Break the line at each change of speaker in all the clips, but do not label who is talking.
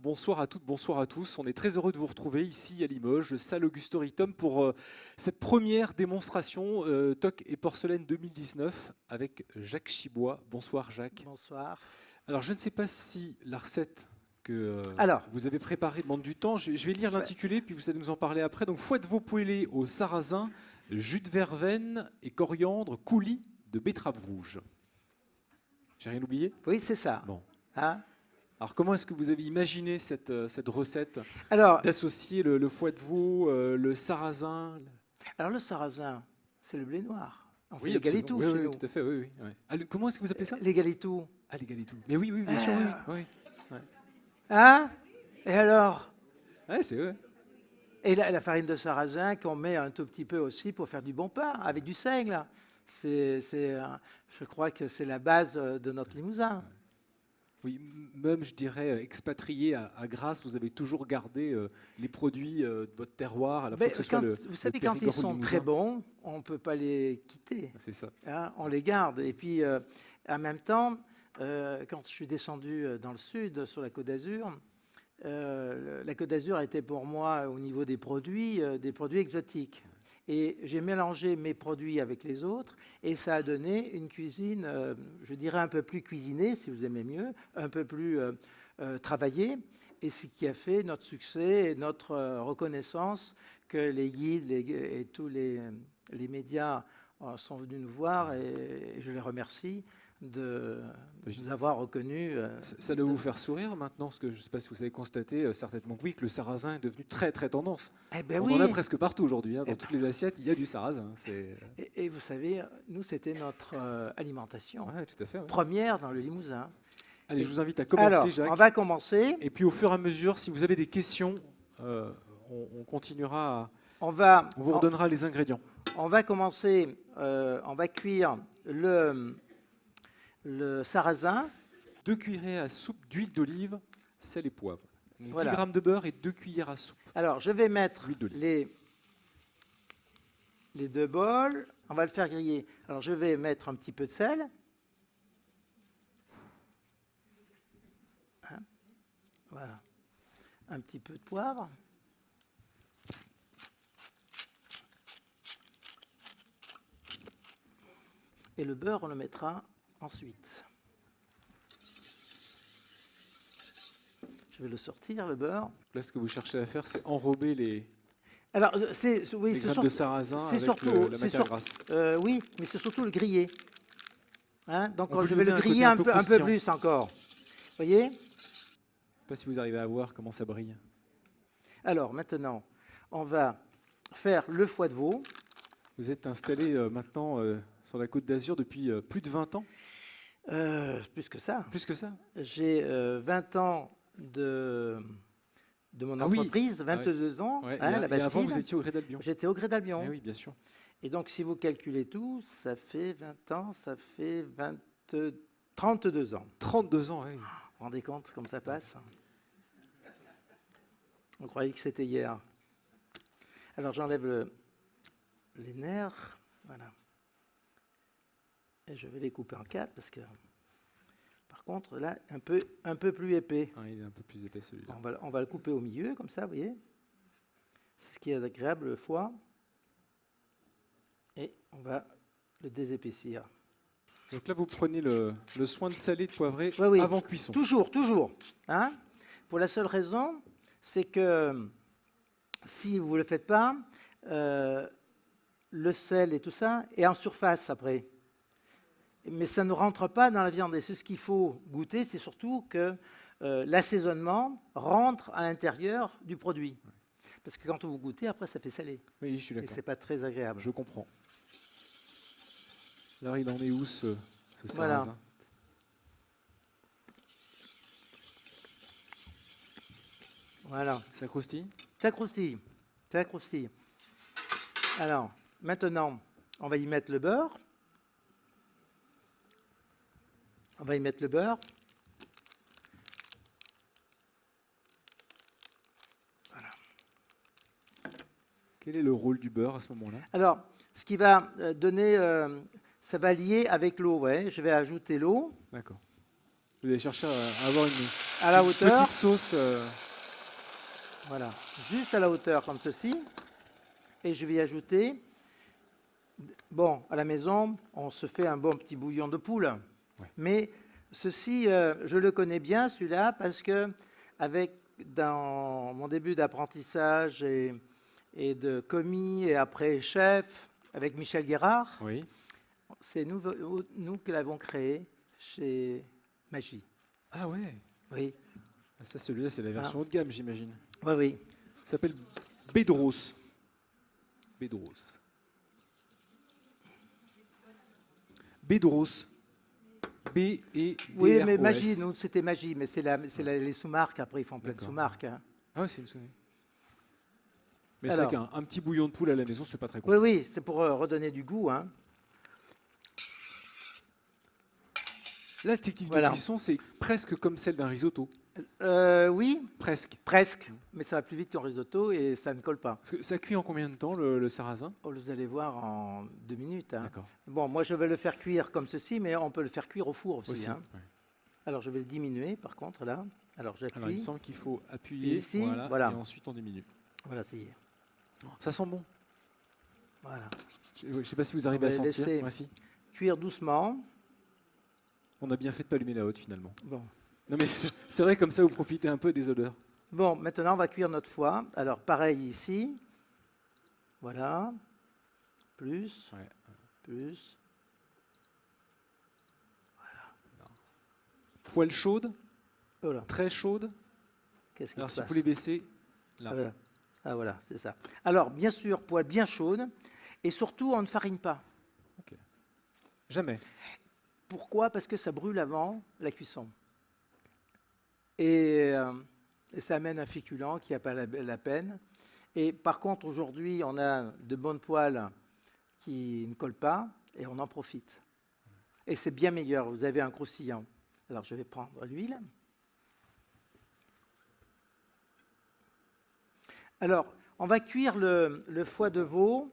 bonsoir à toutes, bonsoir à tous. On est très heureux de vous retrouver ici à Limoges, salle Auguste Ritum, pour cette première démonstration TOC et porcelaine 2019 avec Jacques Chibois. Bonsoir Jacques.
Bonsoir.
Alors je ne sais pas si la recette que
Alors,
vous avez préparée demande du temps. Je vais lire l'intitulé, puis vous allez nous en parler après. Donc fouette veau poêlé au sarrasin, jus de verveine et coriandre, coulis de betterave rouge. J'ai rien oublié?
oui, c'est ça.
Bon.
Hein?
Alors comment est-ce que vous avez imaginé cette recette
Alors,
d'associer le foie de veau, le sarrasin?
le sarrasin, c'est le blé noir. On fait
Oui,
les
absolument.
galettous
Oui,
chez
oui,
nous.
tout à fait. Oui, oui, oui. Ah, comment est-ce que vous appelez ça?
Les galettous.
Ah, les galettous. Mais oui, oui, bien sûr, oui, oui.
Hein? Et alors?
Ouais, c'est vrai.
Et la farine de sarrasin qu'on met un tout petit peu aussi pour faire du bon pain, avec du seigle. Je crois que c'est la base de notre limousin.
Oui, même, je dirais, expatrié à Grasse, vous avez toujours gardé les produits de votre terroir, à la fois que ce soit
Vous savez,
le
quand ils
Périgord ou le
sont
Limousin.
très bons, on ne peut pas les quitter.
C'est ça.
Hein, on les garde. Et puis, en même temps, quand je suis descendu dans le sud, sur la Côte d'Azur, la Côte d'Azur était pour moi, au niveau des produits exotiques. Et j'ai mélangé mes produits avec les autres, et ça a donné une cuisine, je dirais un peu plus cuisinée, si vous aimez mieux, un peu plus travaillée, et ce qui a fait notre succès et notre reconnaissance que les guides et tous les médias sont venus nous voir, et je les remercie de nous avoir reconnus.
Ça doit vous faire sourire maintenant, parce que je ne sais pas si vous avez constaté, certainement que oui, que le sarrasin est devenu très très tendance.
Eh ben
On
oui.
en a presque partout aujourd'hui, hein, dans toutes les assiettes, il y a du sarrasin.
Et vous savez, nous, c'était notre alimentation
Ouais, tout à fait. Ouais.
première dans le Limousin.
Allez, je vous invite à commencer,
Alors,
Jacques.
on va commencer.
Et puis au fur et à mesure, si vous avez des questions, on continuera,
On va,
on vous redonnera les ingrédients.
on va commencer, on va cuire le sarrasin.
2 cuillerées à soupe d'huile d'olive, sel et poivre. Donc
Voilà.
10 g de beurre et 2 cuillères à soupe.
Alors, je vais mettre
Huile d'olive.
les 2 bols. On va le faire griller. Alors, je vais mettre un petit peu de sel. Hein? Voilà. Un petit peu de poivre. Et le beurre, on le mettra ensuite. Je vais le sortir, le beurre.
Là, ce que vous cherchez à faire, c'est enrober les
Alors, oui,
graines de sarrasin
c'est
avec
surtout,
la matière grasse.
oui, mais c'est surtout le griller. Hein? Donc,
On veut
je
lui
vais le
donner un
griller
côté
un peu
croustillant.
plus encore. Vous voyez?
Je ne sais pas si vous arrivez à voir comment ça brille.
Alors, maintenant, on va faire le foie de veau.
Vous êtes installé maintenant sur la Côte d'Azur depuis plus de 20 ans?
Plus que ça.
Plus que ça?
J'ai 20 ans de mon
Ah oui.
entreprise, 22 ans,
Ouais,
hein,
et,
la
et avant,
Bastide.
vous étiez au Gré d'Albion.
J'étais au Gré d'Albion.
Eh oui, bien sûr.
Et donc, si vous calculez tout, ça fait 20 ans, ça fait 32 ans.
32 ans, oui.
Vous vous rendez compte comme ça passe? On croyait que c'était hier. Alors, j'enlève les nerfs. Voilà. Et je vais les couper en 4 parce que, par contre, là, un peu plus épais.
Ah, il est un peu plus épais celui-là.
On va le couper au milieu, comme ça, vous voyez. C'est ce qui est agréable, le foie. Et on va le désépaissir.
Donc là, vous prenez le soin de saler, de poivrer
Oui, oui.
avant cuisson.
Toujours, toujours. Hein? Pour la seule raison, c'est que si vous ne le faites pas, le sel et tout ça est en surface après. Mais ça ne rentre pas dans la viande. Et c'est ce qu'il faut goûter, c'est surtout que l'assaisonnement rentre à l'intérieur du produit. Parce que quand vous goûtez, après, ça fait salé.
Oui, je suis
Et
d'accord.
ce n'est pas très agréable.
Je comprends. Alors, il en est où ce
Voilà.
sarrasin?
Voilà.
Ça croustille?
Ça croustille. Ça croustille. Alors, maintenant, on va y mettre le beurre. On va y mettre le beurre. Voilà.
Quel est le rôle du beurre à ce moment-là?
Alors, ce qui va donner, ça va lier avec l'eau. Ouais. Je vais ajouter l'eau.
D'accord. Vous allez chercher à avoir
à la
Une
hauteur.
petite sauce.
Voilà, juste à la hauteur comme ceci. Et je vais y ajouter. Bon, à la maison, on se fait un bon petit bouillon de poule.
Ouais.
Mais ceci, je le connais bien, celui-là, parce que dans mon début d'apprentissage et de commis et après chef, avec Michel Guérard,
Oui.
c'est nous qui l'avons créé chez Magie.
Ah ouais.
Oui,
Ah, ça, celui-là, c'est la version haut de gamme, j'imagine.
oui, oui.
Ça s'appelle Bedros. Bedros. Bedros. B-E-D-R-O-S.
Oui, mais Magie, nous, c'était Magie, mais les sous-marques, après, ils font plein de
D'accord.
sous-marques. Hein.
Ah ouais, c'est une sonnerie. Mais c'est
Alors.
vrai qu'un petit bouillon de poule à la maison, c'est pas très
Oui,
compliqué.
oui, c'est pour redonner du goût. Hein.
La technique
Voilà.
de cuisson, c'est presque comme celle d'un risotto.
Oui,
Presque.
presque, mais ça va plus vite qu'un risotto et ça ne colle pas.
Parce que ça cuit en combien de temps, le sarrasin?
Oh, vous allez voir en 2 minutes. Hein.
D'accord.
Bon, moi je vais le faire cuire comme ceci, mais on peut le faire cuire au four aussi.
Aussi.
Hein.
Ouais.
Alors je vais le diminuer par contre là. Alors
Alors, il me
j'appuie.
semble qu'il faut appuyer
Ici,
voilà,
voilà.
et ensuite on diminue.
Voilà, ça y est.
Ça sent bon.
Voilà.
Je ne sais pas si vous arrivez
On
à
va
sentir.
laisser-
Moi, si.
Cuire doucement.
On a bien fait de pas allumer la haute finalement.
Bon.
Non mais c'est vrai, comme ça vous profitez un peu des odeurs.
Bon, maintenant on va cuire notre foie. Alors pareil ici. Voilà. Plus.
Ouais.
Plus.
Poêle chaude,
Voilà.
très chaude.
Qu'est-ce qui
Alors
se
si
passe
vous les baissez, là.
Ah, voilà, ah, voilà, c'est ça. Alors, bien sûr, poêle bien chaude. Et surtout, on ne farine pas.
Jamais.
Pourquoi? Parce que ça brûle avant la cuisson. Et ça amène un féculent qui n'a pas la peine. Et par contre, aujourd'hui, on a de bonnes poêles qui ne collent pas et on en profite. Et c'est bien meilleur. Vous avez un croustillant. Alors, je vais prendre l'huile. Alors, on va cuire le foie de veau.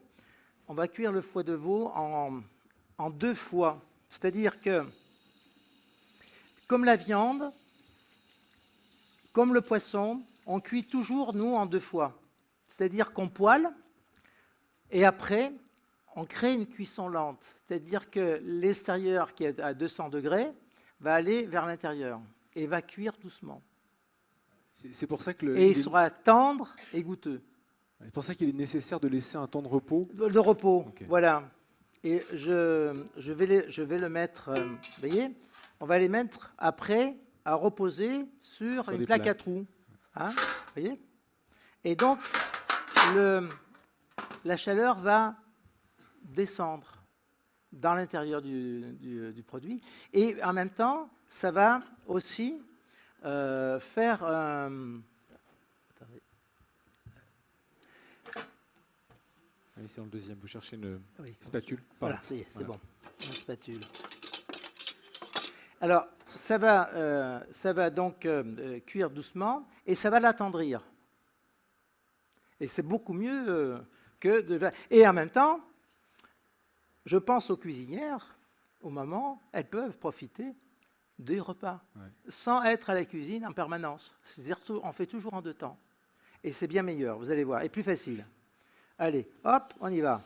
On va cuire le foie de veau en 2 fois. C'est-à-dire que, comme la viande, comme le poisson, on cuit toujours, nous, en 2 fois. C'est-à-dire qu'on poêle et après, on crée une cuisson lente. C'est-à-dire que l'extérieur qui est à 200 degrés va aller vers l'intérieur et va cuire doucement.
C'est pour ça que
Et il sera tendre et goûteux.
c'est pour ça qu'il est nécessaire de laisser un temps de repos.
De repos,
Ok.
voilà. Et je vais le mettre, vous voyez, on va les mettre après à reposer sur une
des
plaque à
plaques.
trous. Hein, vous voyez. Et donc, la chaleur va descendre dans l'intérieur du produit. Et en même temps, ça va aussi faire... attendez.
Oui, c'est dans le deuxième. Vous cherchez une
Oui.
spatule.
Voilà,
Pardon.
ça y est, c'est
Voilà.
bon. Une spatule. Alors, ça va donc cuire doucement et ça va l'attendrir. Et c'est beaucoup mieux que de... Et en même temps, je pense aux cuisinières, aux mamans, elles peuvent profiter des repas sans être à la cuisine en permanence. C'est-à-dire on fait toujours en 2 temps. Et c'est bien meilleur, vous allez voir, et plus facile. Allez, hop, on y va.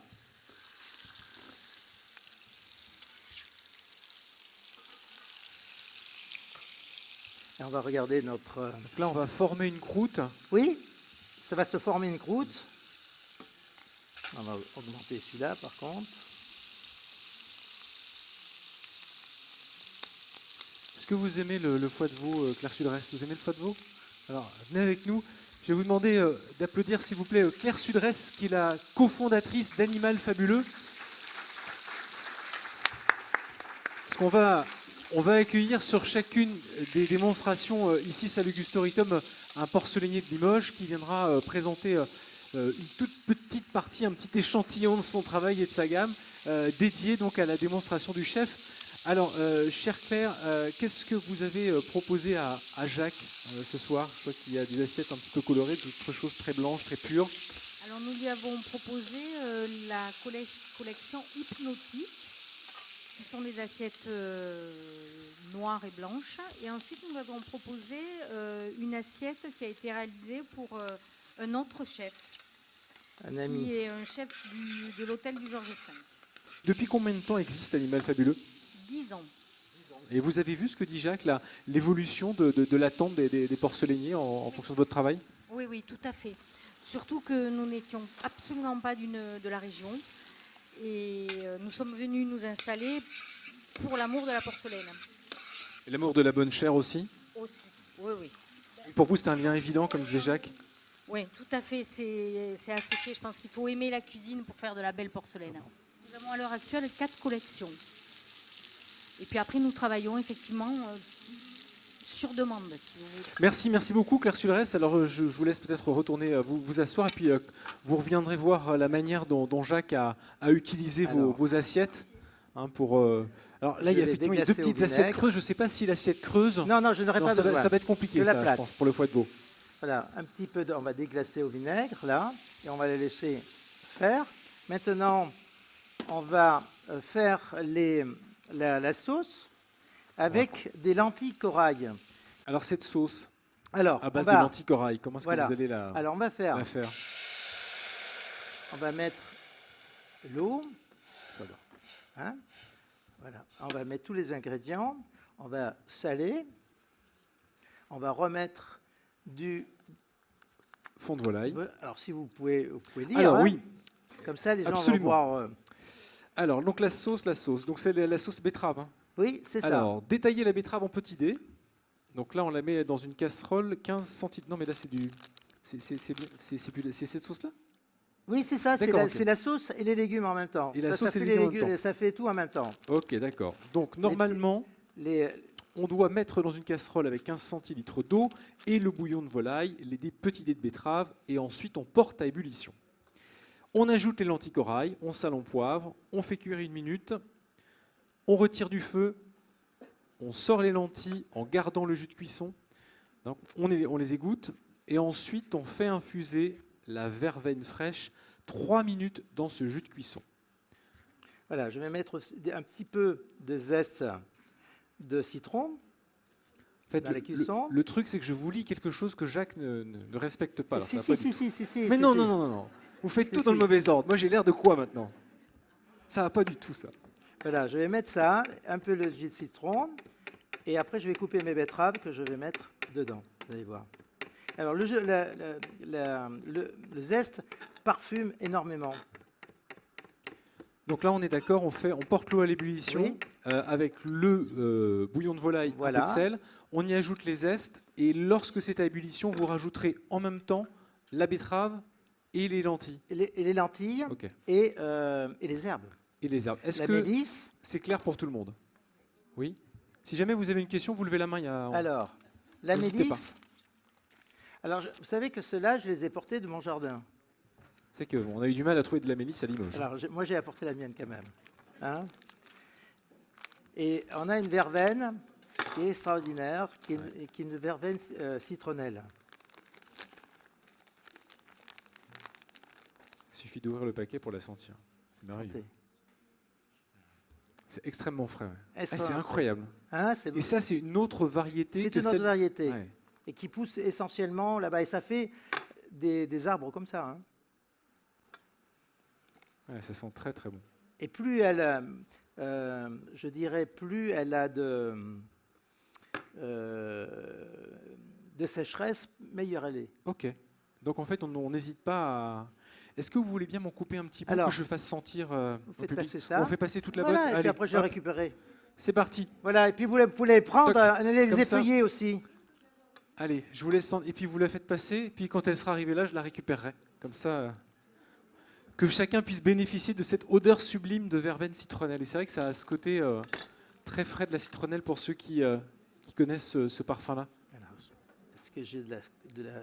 Et on va regarder notre...
Donc là, on va former une croûte.
Oui, ça va se former une croûte. On va augmenter celui-là, par contre.
Est-ce que vous aimez le foie de veau, Claire Sudresse? Vous aimez le foie de veau? Alors, venez avec nous. Je vais vous demander d'applaudir, s'il vous plaît, Claire Sudresse, qui est la cofondatrice d'Animal Fabuleux. Parce qu'on va accueillir sur chacune des démonstrations ici, Salut Gustoritum, un porcelainier de Limoges qui viendra présenter une toute petite partie, un petit échantillon de son travail et de sa gamme, dédié donc à la démonstration du chef. Alors, chère Claire, qu'est-ce que vous avez proposé à Jacques ce soir? Je vois qu'il y a des assiettes un petit peu colorées, d'autres choses très blanches, très pures.
Alors nous lui avons proposé la collection hypnotique qui sont des assiettes noires et blanches. Et ensuite, nous avons proposé une assiette qui a été réalisée pour un autre chef,
Un ami.
qui est un chef de l'hôtel du Georges V.
Depuis combien de temps existe Animal Fabuleux?
10 ans.
Et vous avez vu ce que dit Jacques, l'évolution de l'attente des porcelainiers en fonction de votre travail?
Oui, oui, tout à fait. Surtout que nous n'étions absolument pas de la région. Et nous sommes venus nous installer pour l'amour de la porcelaine.
Et l'amour de la bonne chair aussi?
Aussi, oui, oui.
Et pour vous, c'est un lien évident, comme disait Jacques?
Oui, tout à fait. C'est associé. Je pense qu'il faut aimer la cuisine pour faire de la belle porcelaine. Nous avons à l'heure actuelle 4 collections. Et puis après, nous travaillons effectivement sur demande, si vous voulez.
Merci beaucoup Claire Sulrès. Alors je vous laisse peut-être retourner vous asseoir et puis vous reviendrez voir la manière dont Jacques a utilisé vos assiettes. Hein, alors là, il y a effectivement 2 petites assiettes creuses. Je ne sais pas si l'assiette creuse...
Non, je n'aurais pas
ça
besoin.
Ça va être compliqué, ça, je pense, pour le foie de veau.
Voilà, un petit peu, on va déglacer au vinaigre, là, et on va les laisser faire. Maintenant, on va faire la sauce avec des lentilles corail.
Alors cette sauce
Alors,
à base de lentilles corail, comment est-ce que vous allez
Alors, on va faire. On va mettre l'eau. Hein, voilà. On va mettre tous les ingrédients. On va saler. On va remettre du
fond de volaille.
Alors, si vous pouvez lire.
Alors,
hein,
oui.
Comme ça, les gens
Absolument.
vont voir.
Alors, donc la sauce. Donc c'est la sauce betterave. Hein.
Oui, c'est ça.
Alors, détailler la betterave en petits dés. Donc là, on la met dans une casserole, 15 centilitres. Non, mais là, c'est cette sauce-là?
Oui, c'est ça. C'est la sauce et les légumes en même temps.
Et la sauce et les légumes en même temps.
Ça fait tout en même temps.
Ok, d'accord. Donc, normalement, on doit mettre dans une casserole avec 15 centilitres d'eau et le bouillon de volaille, les petits dés de betterave, et ensuite, on porte à ébullition. On ajoute les lentilles corail, on sale en poivre, on fait cuire 1 minute, on retire du feu, on sort les lentilles en gardant le jus de cuisson, donc on les égoutte, et ensuite on fait infuser la verveine fraîche 3 minutes dans ce jus de cuisson.
Voilà, je vais mettre aussi un petit peu de zeste de citron
En fait,
dans la cuisson.
Le truc, c'est que je vous lis quelque chose que Jacques ne respecte pas.
Si.
Mais non. Vous faites tout dans le mauvais ordre. Moi, j'ai l'air de quoi maintenant? Ça va pas du tout, ça.
Voilà, je vais mettre ça, un peu le jus de citron, et après je vais couper mes betteraves que je vais mettre dedans. Vous allez voir. Alors le zeste parfume énormément.
Donc là, on est d'accord, on porte l'eau à l'ébullition
Oui.
avec le bouillon de volaille,
Voilà.
un peu de sel. On y ajoute les zestes, et lorsque c'est à ébullition, vous rajouterez en même temps la betterave et les lentilles.
Et les lentilles
Ok.
et les herbes.
Et les herbes. Est-ce
La
que
mélisse.
c'est clair pour tout le monde? Oui. Si jamais vous avez une question, vous levez la main.
Alors, la
N'hésitez
mélisse. Alors, vous savez que ceux-là, je les ai portés de mon jardin.
C'est qu'on a eu du mal à trouver de la mélisse à Limoges.
Alors, moi, j'ai apporté la mienne quand même. Hein. Et on a une verveine qui est extraordinaire, qui est une verveine citronnelle.
Il suffit d'ouvrir le paquet pour la sentir. C'est merveilleux.
Santé.
C'est extrêmement frais. Ouais.
Est-ce
C'est
un-
incroyable.
Hein, c'est
Et ça, c'est une autre variété.
c'est
que
une autre
celle...
variété.
Ouais.
Et qui pousse essentiellement là-bas. Et ça fait des arbres comme ça. Hein.
Ouais, ça sent très très bon.
Et plus elle, je dirais, plus elle a de sécheresse, meilleure elle est.
Ok. Donc en fait, on n'hésite pas à... Est-ce que vous voulez bien m'en couper un petit peu
Alors,
que je fasse sentir
Vous
au
faites
public?
passer ça.
On fait passer toute la
Voilà,
botte.
et puis
Allez,
après je vais
hop,
récupérer.
c'est parti.
Voilà, et puis vous pouvez les prendre,
Toc,
les
comme ça.
épluyer aussi.
Allez, je vous laisse. Et puis vous la faites passer. Et puis quand elle sera arrivée là, je la récupérerai. Comme ça, que chacun puisse bénéficier de cette odeur sublime de verveine citronnelle. Et c'est vrai que ça a ce côté très frais de la citronnelle pour ceux qui connaissent ce parfum-là.
Alors, est-ce que j'ai de la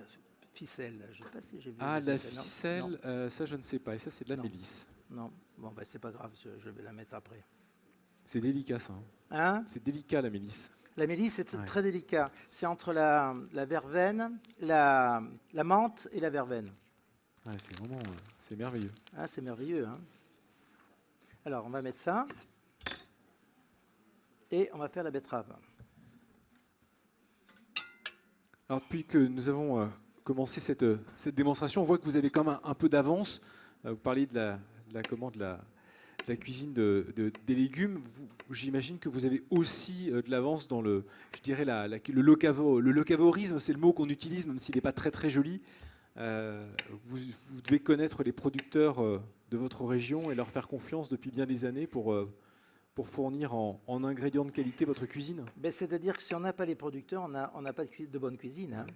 ficelle là? Je ne sais pas si j'ai vu.
Ah, la
non.
ficelle, ça je ne sais pas. Et ça, c'est de la
Non.
mélisse.
Non, bon, bah, c'est pas grave, je vais la mettre après.
C'est délicat, ça. Hein.
Hein?
C'est délicat, la mélisse.
La mélisse, c'est
Ouais.
très délicat. C'est entre la verveine, la menthe et la verveine.
Ouais, c'est vraiment... c'est merveilleux.
Ah, c'est merveilleux. Hein? Alors, on va mettre ça. et on va faire la betterave.
Alors, depuis que nous avons commencé cette démonstration, on voit que vous avez quand même un peu d'avance. Vous parliez de la cuisine des légumes. J'imagine que vous avez aussi de l'avance dans le le locavorisme, c'est le mot qu'on utilise, même s'il n'est pas très très joli. Vous devez connaître les producteurs de votre région et leur faire confiance depuis bien des années pour fournir en ingrédients de qualité votre cuisine.
Ben, c'est-à-dire que si on n'a pas les producteurs, on n'a pas de bonne cuisine. Hein.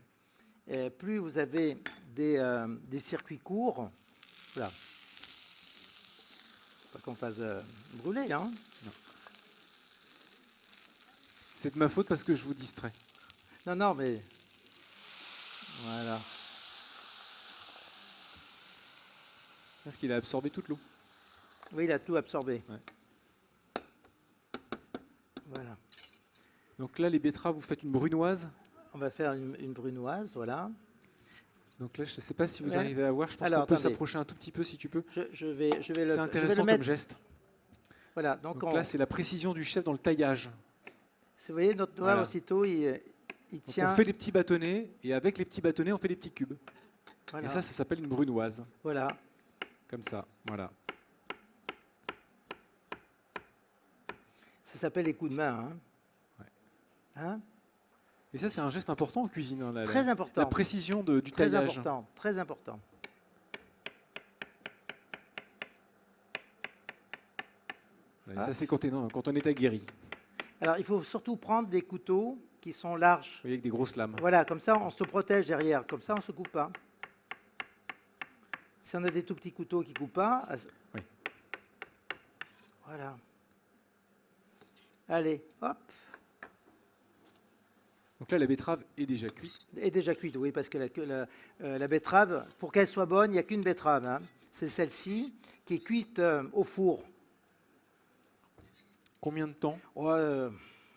Et plus vous avez des circuits courts, voilà. Pas qu'on fasse brûler, hein.
Non. C'est de ma faute parce que je vous distrais.
Non, non, mais voilà.
Parce qu'il a absorbé toute l'eau.
Oui, il a tout absorbé.
Ouais.
Voilà.
Donc là, les betteraves, vous faites une brunoise.
On va faire une brunoise, voilà.
Donc là, je ne sais pas si vous
Ouais.
arrivez à voir. Je pense
Alors,
qu'on peut
attendez.
s'approcher un tout petit peu si tu peux.
Je vais le,
C'est
je vais
intéressant
le
comme
mettre.
geste.
Voilà, donc
Donc là, c'est la précision du chef dans le taillage.
vous voyez, notre doigt,
Voilà.
aussitôt, il
Donc
tient.
on fait les petits bâtonnets et avec les petits bâtonnets, on fait les petits cubes.
Voilà.
Et ça s'appelle une brunoise.
Voilà.
Comme ça, voilà.
Ça s'appelle les coups de main. Hein.
Ouais.
Hein.
Et ça, c'est un geste important en cuisine. Hein,
Très important.
la précision du
Très
taillage.
important. Très important.
Et ça, c'est quand on est aguerri.
Alors, il faut surtout prendre des couteaux qui sont larges.
Vous voyez, avec des grosses lames.
Voilà, comme ça, on se protège derrière. Comme ça, on ne se coupe pas. Si on a des tout petits couteaux qui ne coupent pas...
Oui.
Voilà. Allez, hop.
Donc là, la betterave est déjà cuite.
Et déjà cuite, oui, parce que la betterave, pour qu'elle soit bonne, il n'y a qu'une betterave. Hein. C'est celle-ci qui est cuite au four.
Combien de temps?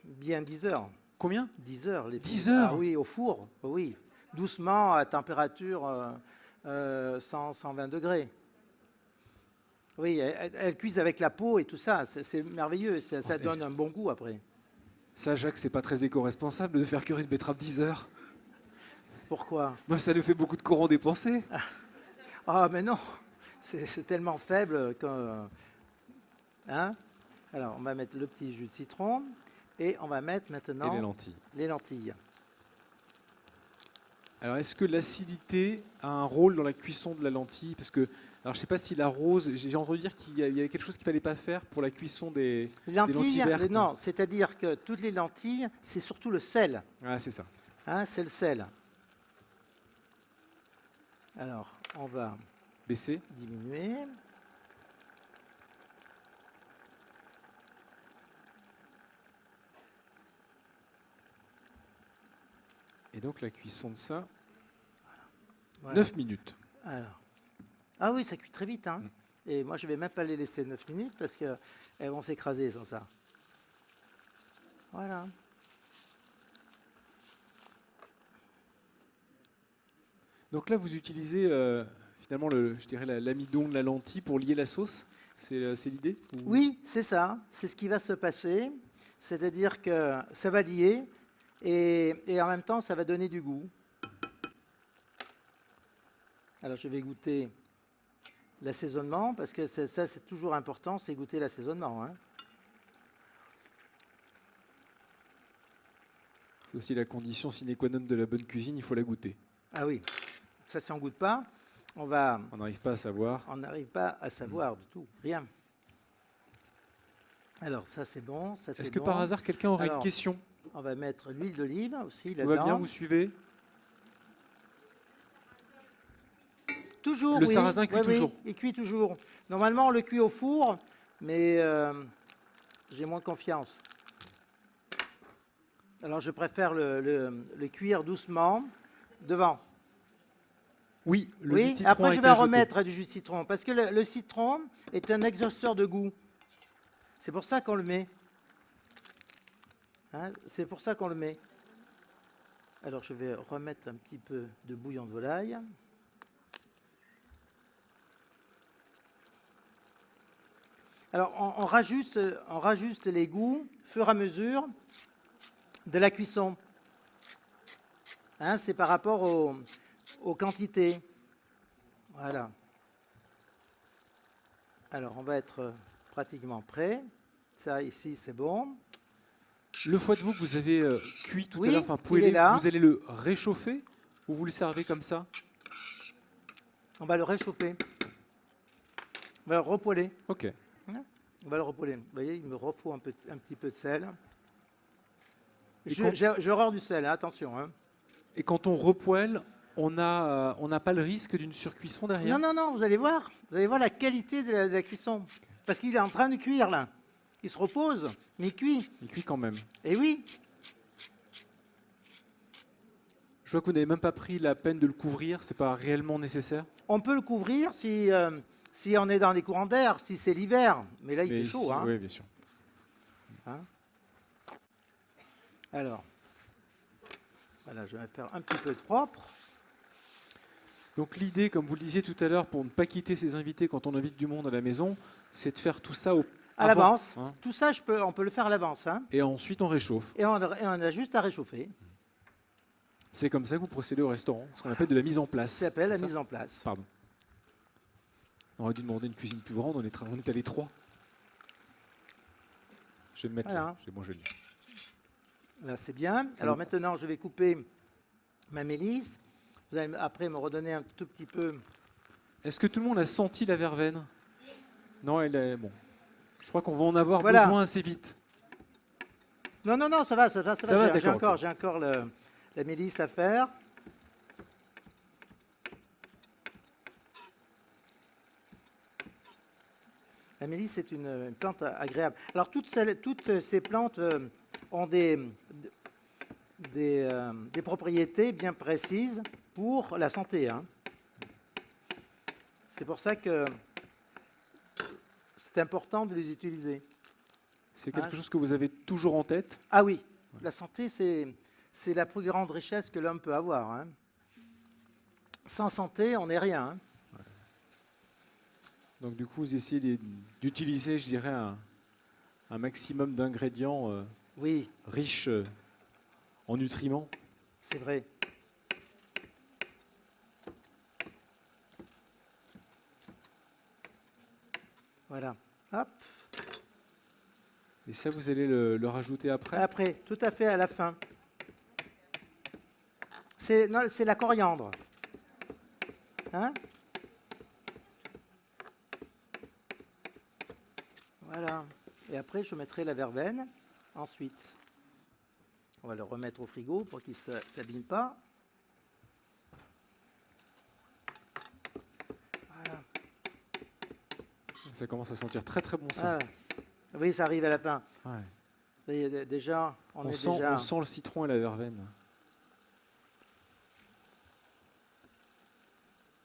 Bien 10 heures.
Combien?
10 heures.
10 heures?
Ah oui, au four, oui. Doucement, à température 120 degrés. Oui, elle cuise avec la peau et tout ça. C'est merveilleux. Ça donne un bon goût après.
Ça, Jacques, c'est pas très éco-responsable de faire cuire une betterave 10 heures.
Pourquoi?
Moi, ça nous fait beaucoup de courant dépensé.
Ah, mais non. C'est tellement faible que... Hein? Alors, on va mettre le petit jus de citron et on va mettre maintenant
Et les lentilles.
les lentilles.
Alors, est-ce que l'acidité a un rôle dans la cuisson de la lentille? Parce que, alors, je ne sais pas si la rose, j'ai entendu dire qu'il y avait quelque chose qu'il ne fallait pas faire pour la cuisson des lentilles vertes.
Non, c'est-à-dire que toutes les lentilles, c'est surtout le sel.
Ah, c'est ça.
Hein, c'est le sel. Alors, on va
Baisser.
diminuer.
Et donc, la cuisson de ça,
Voilà.
9 minutes.
Alors. Ah oui, ça cuit très vite. Hein. Et moi, je ne vais même pas les laisser 9 minutes parce qu'elles vont s'écraser sans ça. Voilà.
Donc là, vous utilisez finalement, je dirais, l'amidon de la lentille pour lier la sauce. C'est l'idée? Ou-
Oui, c'est ça. C'est ce qui va se passer. C'est-à-dire que ça va lier et en même temps, ça va donner du goût. Alors, je vais goûter l'assaisonnement parce que ça, c'est toujours important, c'est goûter l'assaisonnement. Hein.
C'est aussi la condition sine qua non de la bonne cuisine, il faut la goûter.
Ah oui, ça, si on ne goûte pas, on n'arrive
pas à savoir.
pas à savoir du tout, rien. Alors, ça, c'est bon. Ça,
Est-ce
c'est
que
bon.
par hasard, quelqu'un aurait
Alors,
une question?
On va mettre l'huile d'olive aussi
Tout va bien,
là-dedans.
vous suivez?
Toujours,
Le
oui.
sarrasin cuit
Oui, oui,
toujours.
il cuit toujours. Normalement, on le cuit au four, mais j'ai moins confiance. Alors, je préfère le cuire doucement devant.
Oui, le
Oui,
jus de citron
après,
a
je
été
vais
ajouté.
remettre du jus de citron, parce que le citron est un exhausteur de goût. C'est pour ça qu'on le met. Hein, c'est pour ça qu'on le met. Alors, je vais remettre un petit peu de bouillon de volaille. Alors, on rajuste les goûts au fur et à mesure de la cuisson. Hein, c'est par rapport aux quantités. Voilà. Alors, on va être pratiquement prêt. Ça, ici, c'est bon.
Le foie de veau que vous avez cuit tout
Oui,
à l'heure, enfin
il est
poêlé,
là.
vous allez le réchauffer ou vous le servez comme ça?
On va le réchauffer. On va le repoêler.
Ok.
On va le repoêler. Vous voyez, il me refaut un petit peu de sel.
Et
J'ai horreur du sel, hein, attention. Hein.
Et quand on repoêle, on n'a pas le risque d'une surcuisson derrière?
Non, non, non, vous allez voir. Vous allez voir la qualité de la cuisson. Parce qu'il est en train de cuire, là. Il se repose, mais il cuit.
Il cuit quand même.
Et oui,
Je vois que vous n'avez même pas pris la peine de le couvrir, c'est pas réellement nécessaire.
on peut le couvrir si on est dans les courants d'air, si c'est l'hiver. Mais là, il fait chaud. Hein.
Oui, bien sûr.
Alors, voilà, je vais faire un petit peu de propre.
Donc l'idée, comme vous le disiez tout à l'heure, pour ne pas quitter ses invités quand on invite du monde à la maison, c'est de faire tout ça
À
avant,
l'avance.
hein.
Tout ça, on peut le faire à l'avance. Hein.
Et ensuite on réchauffe.
Et on a juste à réchauffer.
C'est comme ça que vous procédez au restaurant, ce qu'on appelle de la mise en place.
Ça s'appelle la
C'est ça
mise en place.
Pardon. On aurait dû demander une cuisine plus grande, on est à l'étroit. Je vais me mettre
Voilà.
là, j'ai mangé.
Là, c'est bien. Alors maintenant, je vais couper ma mélisse. Vous allez après me redonner un tout petit peu.
Est-ce que tout le monde a senti la verveine? Non, elle est bon. Je crois qu'on va en avoir
Voilà.
besoin assez vite.
Non, non, non, ça va, ça va.
Ça va,
J'ai
d'accord,
encore,
ok.
j'ai encore la mélisse à faire. La mélisse, c'est une plante agréable. Alors, toutes ces plantes ont des propriétés bien précises pour la santé. Hein. C'est pour ça que c'est important de les utiliser.
C'est quelque chose que vous avez toujours en tête.
Ah oui, la santé, c'est la plus grande richesse que l'homme peut avoir. Hein. Sans santé, on n'est rien. Hein.
Donc du coup, vous essayez d'utiliser, je dirais, un maximum d'ingrédients
Oui,
riches en nutriments.
c'est vrai. Voilà. Hop.
Et ça, vous allez le rajouter après.
Après, tout à fait à la fin. C'est la coriandre. Hein? Voilà. Et après, je mettrai la verveine. Ensuite, on va le remettre au frigo pour qu'il ne s'abîme pas. Voilà.
Ça commence à sentir très très bon ça.
Ah, oui, ça arrive à la fin.
Ouais.
Et déjà, on est déjà...
On sent le citron et la verveine.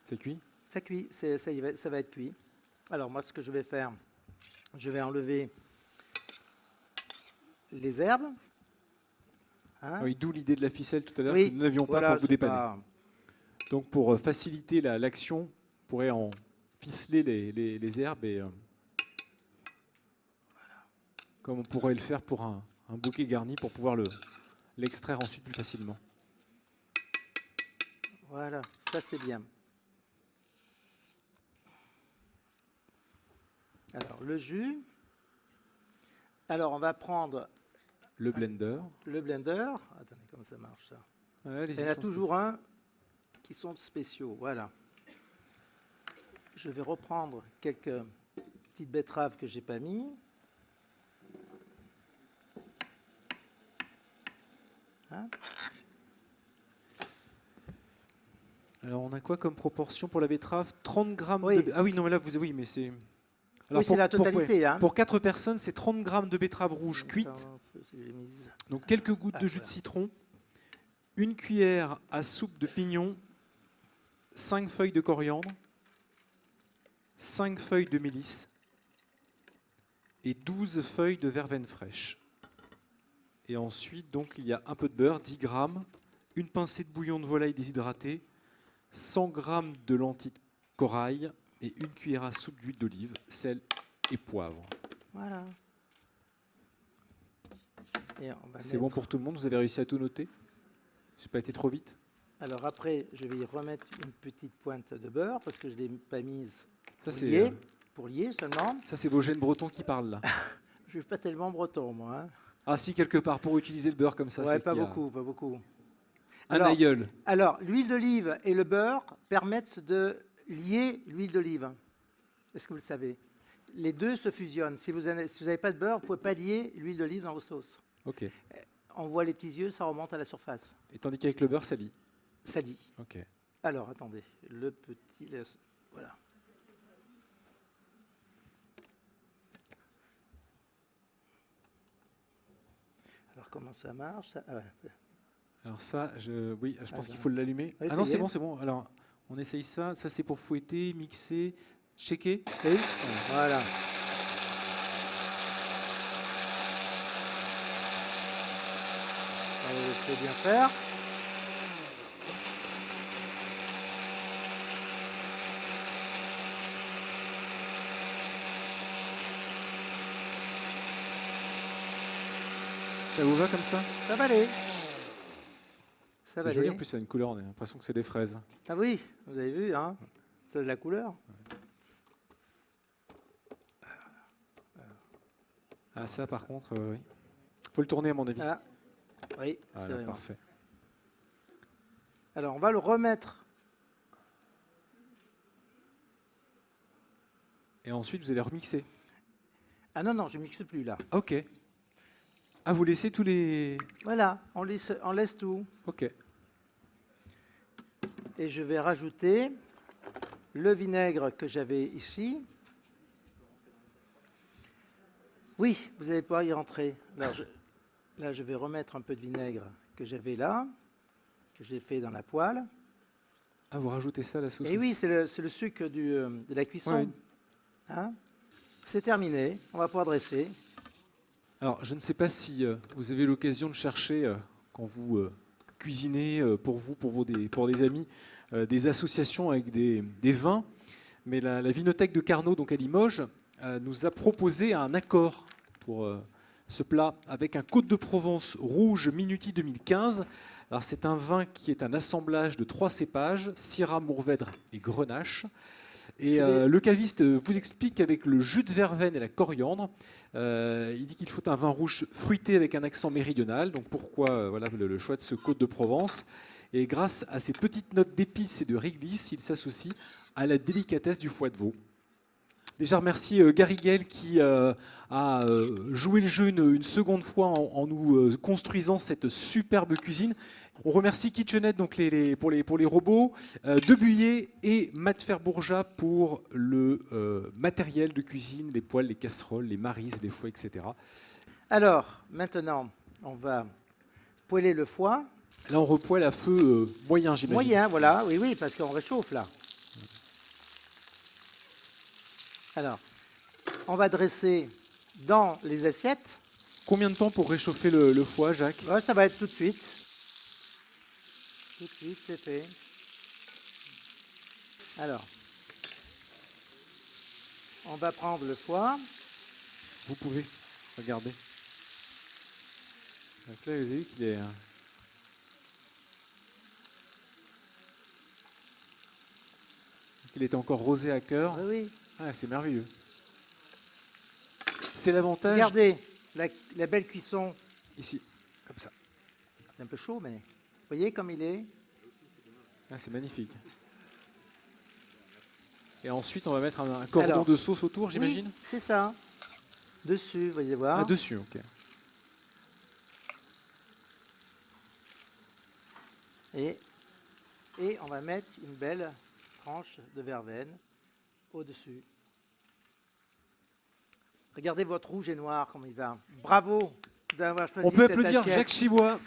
C'est cuit?
Ça cuit, ça va être cuit. Alors moi, ce que je vais faire, je vais enlever les herbes. Hein.
Oui, d'où l'idée de la ficelle tout à l'heure
Oui,
que nous n'avions pas
voilà,
pour vous
c'est
dépanner.
pas-
Donc pour faciliter l'action, on pourrait en ficeler les herbes et comme on pourrait le faire pour un bouquet garni pour pouvoir l'extraire ensuite plus facilement.
Voilà, ça c'est bien. Alors le jus. Alors on va prendre
Le blender.
le blender. Attendez, comment ça marche ça?
Ouais, allez-y,
Il y en a
je pense que
toujours un qui sont spéciaux. Voilà. Je vais reprendre quelques petites betteraves que j'ai pas mis. Hein?
Alors on a quoi comme proportion pour la betterave? 30 grammes
Oui.
de... Ah oui, non mais là, oui, mais c'est...
Oui, c'est la totalité. Hein.
Pour 4 personnes, c'est 30 grammes de betterave rouge cuite.
Si j'ai mis-
Donc quelques gouttes de jus de
voilà.
citron, une cuillère à soupe de pignon, 5 feuilles de coriandre, 5 feuilles de mélisse et 12 feuilles de verveine fraîche. Et ensuite, donc, il y a un peu de beurre, 10 grammes, une pincée de bouillon de volaille déshydraté, 100 grammes de lentilles de corail et une cuillère à soupe d'huile d'olive, sel et poivre.
Voilà. Et on va
C'est
mettre-
bon pour tout le monde, vous avez réussi à tout noter? J'ai pas été trop vite?
Alors après, je vais y remettre une petite pointe de beurre parce que je ne l'ai pas mise
Ça,
pour lier seulement.
c'est vos gènes bretons qui parlent là.
Je ne suis pas tellement breton, moi. Hein.
Ah si, quelque part, pour utiliser le beurre comme ça,
Ouais,
c'est
pas
qu'il y a
beaucoup, pas beaucoup.
un
Alors,
aïeul.
Alors, l'huile d'olive et le beurre permettent de lier l'huile d'olive. Est-ce que vous le savez? Les deux se fusionnent. Si vous n'avez pas de beurre, vous ne pouvez pas lier l'huile d'olive dans vos sauces.
Ok.
On voit les petits yeux, ça remonte à la surface.
Et tandis qu'avec le beurre, ça lie.
Ça lie.
Ok.
Alors, attendez. Le petit... Voilà. Alors, comment ça marche ça... Ah ouais.
Alors ça, oui, je pense
Ah,
qu'il faut l'allumer.
oui,
Ah non,
ça y
c'est
est.
bon, c'est bon. Alors, on essaye ça. Ça, c'est pour fouetter, mixer, checker.
Oui. Voilà. On va laisser bien faire.
Ça vous va comme ça?
Ça va aller. Ça va
C'est joli,
aller.
en plus, ça a une couleur, on a l'impression que c'est des fraises.
Ah oui, vous avez vu, hein? Ça a de la couleur.
Ah ça, par contre, oui. Faut le tourner, à mon avis.
Ah, oui, c'est
Voilà,
vrai.
parfait.
Alors, on va le remettre.
Et ensuite, vous allez remixer.
Ah non, non, je ne mixe plus là.
Ok. Ah, vous laissez tous les...
Voilà, on laisse tout.
Ok.
Et je vais rajouter le vinaigre que j'avais ici. Oui, vous allez pouvoir y rentrer. Alors, là, je vais remettre un peu de vinaigre que j'avais là, que j'ai fait dans la poêle.
Ah, vous rajoutez ça à la sauce
Et oui,
aussi.
c'est le sucre de la cuisson.
Ouais.
Hein? C'est terminé, on va pouvoir dresser.
Alors, je ne sais pas si vous avez l'occasion de chercher, quand vous cuisinez pour vous, pour des amis, des associations avec des vins, mais la Vinothèque de Carnot, donc à Limoges, nous a proposé un accord pour ce plat avec un Côte de Provence rouge Minuti 2015. Alors, c'est un vin qui est un assemblage de 3 cépages, Syrah, Mourvèdre et Grenache. Et le caviste vous explique qu'avec le jus de verveine et la coriandre, il dit qu'il faut un vin rouge fruité avec un accent méridional. Donc pourquoi voilà, le choix de ce Côte de Provence. Et grâce à ces petites notes d'épices et de réglisse, il s'associe à la délicatesse du foie de veau. Déjà remercier Gary Gale qui a joué le jeu une seconde fois en nous construisant cette superbe cuisine. On remercie KitchenAid donc pour les robots, Debuyer et Matt Ferbourja pour le matériel de cuisine, les poêles, les casseroles, les marises, les fouets, etc.
Alors, maintenant, on va poêler le foie.
Là, on repoêle à feu moyen, j'imagine.
Moyen, voilà, oui, oui, parce qu'on réchauffe là. Alors, on va dresser dans les assiettes.
Combien de temps pour réchauffer le foie, Jacques?
Ouais, ça va être tout de suite. Tout de suite, c'est fait. Alors, on va prendre le foie.
Vous pouvez, regardez. Donc là, vous avez vu qu'il est... Il était encore rosé à cœur.
Oui, oui.
Ah, c'est merveilleux. C'est l'avantage...
Regardez la belle cuisson.
Ici, comme ça.
C'est un peu chaud, mais vous voyez comme il est.
Ah, c'est magnifique. Et ensuite, on va mettre un cordon
Alors,
de sauce autour, j'imagine?
Oui, c'est ça. Dessus, vous allez voir.
Ah, dessus, ok.
Et on va mettre une belle tranche de verveine au-dessus. Regardez votre rouge et noir, comme il va. Bravo d'avoir choisi
On peut
cette
applaudir
assiette.
Jacques Chibois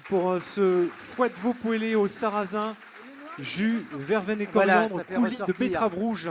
pour ce foie de veau poêlé au sarrasin, jus, verveine et
Voilà,
coriandre,
ça fait
coulis de
ressortir.
betterave rouge.